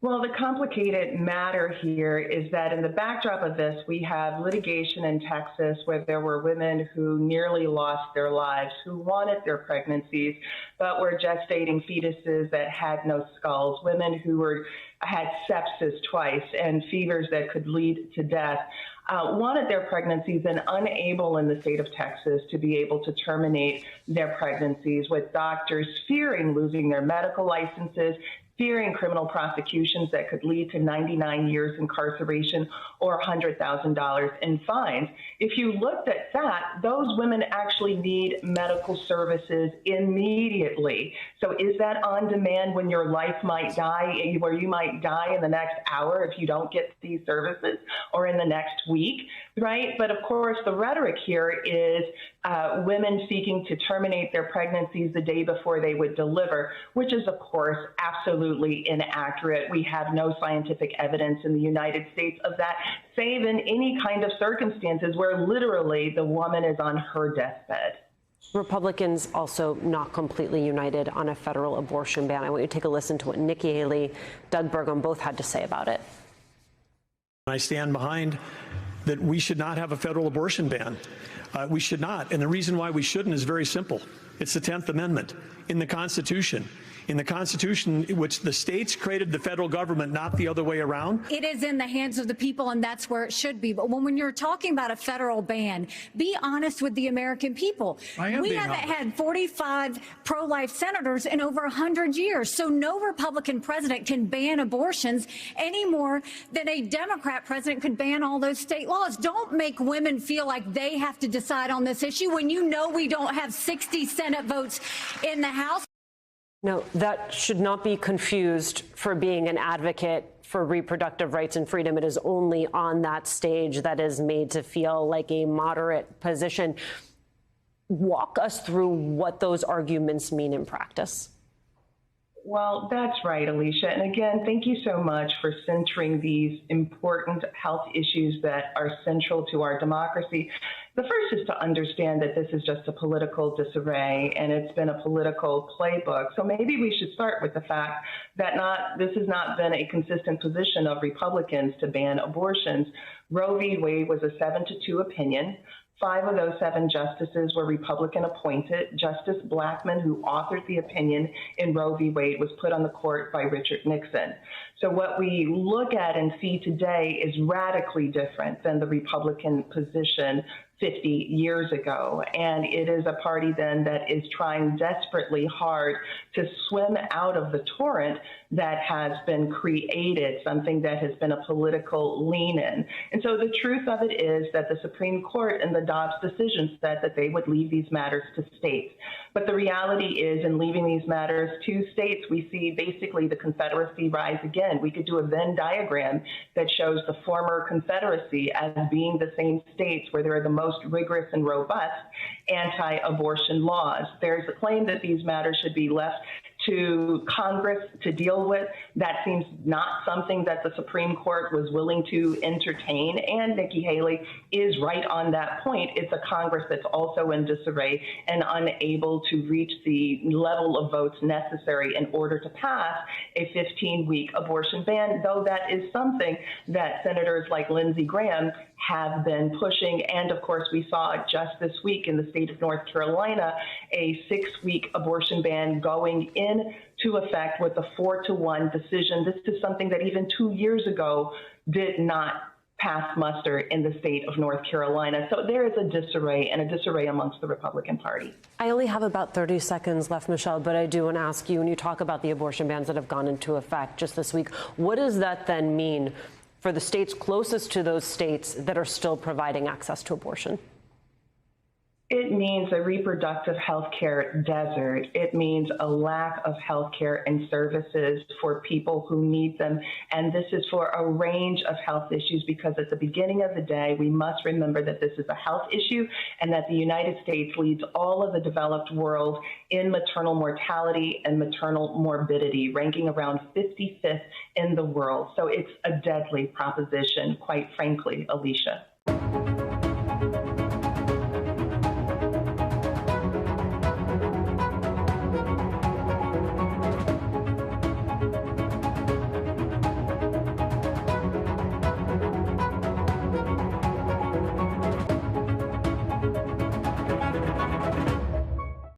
Well, the complicated matter here is that in the backdrop of this, we have litigation in Texas where there were women who nearly lost their lives, who wanted their pregnancies, but were gestating fetuses that had no skulls, women who had sepsis twice and fevers that could lead to death. Wanted their pregnancies and unable in the state of Texas to be able to terminate their pregnancies, with doctors fearing losing their medical licenses, fearing criminal prosecutions that could lead to 99 years incarceration or $100,000 in fines. If you looked at that, those women actually need medical services immediately. So is that on demand when your life might die, where you might die in the next hour if you don't get these services, or in the next week, right? But of course, the rhetoric here is women seeking to terminate their pregnancies the day before they would deliver, which is, of course, absolutely inaccurate. We have no scientific evidence in the United States of that, save in any kind of circumstances where literally the woman is on her deathbed. Republicans also not completely united on a federal abortion ban. I want you to take a listen to what Nikki Haley, Doug Burgum both had to say about it. I stand behind that we should not have a federal abortion ban. We should not. And the reason why we shouldn't is very simple. It's the 10th Amendment in the Constitution. In the Constitution, which the states created the federal government, not the other way around. It is in the hands of the people, and that's where it should be. But when you're talking about a federal ban, be honest with the American people. We haven't had 45 pro-life senators in over 100 years. So no Republican president can ban abortions any more than a Democrat president could ban all those state laws. Don't make women feel like they have to decide on this issue when you know we don't have 60 Senate votes in the House. No, that should not be confused for being an advocate for reproductive rights and freedom. It is only on that stage that is made to feel like a moderate position. Walk us through what those arguments mean in practice. Well, that's right, Alicia. And again, thank you so much for centering these important health issues that are central to our democracy. The first is to understand that this is just a political disarray and it's been a political playbook. So maybe we should start with the fact that this has not been a consistent position of Republicans to ban abortions. Roe v. Wade was a 7-2 opinion. 5 of those 7 justices were Republican appointed. Justice Blackmun, who authored the opinion in Roe v. Wade, was put on the court by Richard Nixon. So what we look at and see today is radically different than the Republican position 50 years ago. And it is a party then that is trying desperately hard to swim out of the torrent that has been created, something that has been a political lean-in. And so the truth of it is that the Supreme Court in the Dobbs decision said that they would leave these matters to states. But the reality is, in leaving these matters to states, we see basically the Confederacy rise again. We could do a Venn diagram that shows the former Confederacy as being the same states where there are the most rigorous and robust anti-abortion laws. There's a claim that these matters should be left to Congress to deal with. That seems not something that the Supreme Court was willing to entertain. And Nikki Haley is right on that point. It's a Congress that's also in disarray and unable to reach the level of votes necessary in order to pass a 15-week abortion ban, though that is something that senators like Lindsey Graham have been pushing. And of course, we saw just this week in the state of North Carolina, a 6-week abortion ban going into effect with a 4-1 decision. This is something that even 2 years ago did not pass muster in the state of North Carolina. So there is a disarray, and a disarray amongst the Republican Party. I only have about 30 seconds left, Michelle, but I do want to ask you, when you talk about the abortion bans that have gone into effect just this week, what does that then mean for the states closest to those states that are still providing access to abortion? It means a reproductive health care desert. It means a lack of health care and services for people who need them. And this is for a range of health issues, because at the beginning of the day, we must remember that this is a health issue and that the United States leads all of the developed world in maternal mortality and maternal morbidity, ranking around 55th in the world. So it's a deadly proposition, quite frankly, Alicia.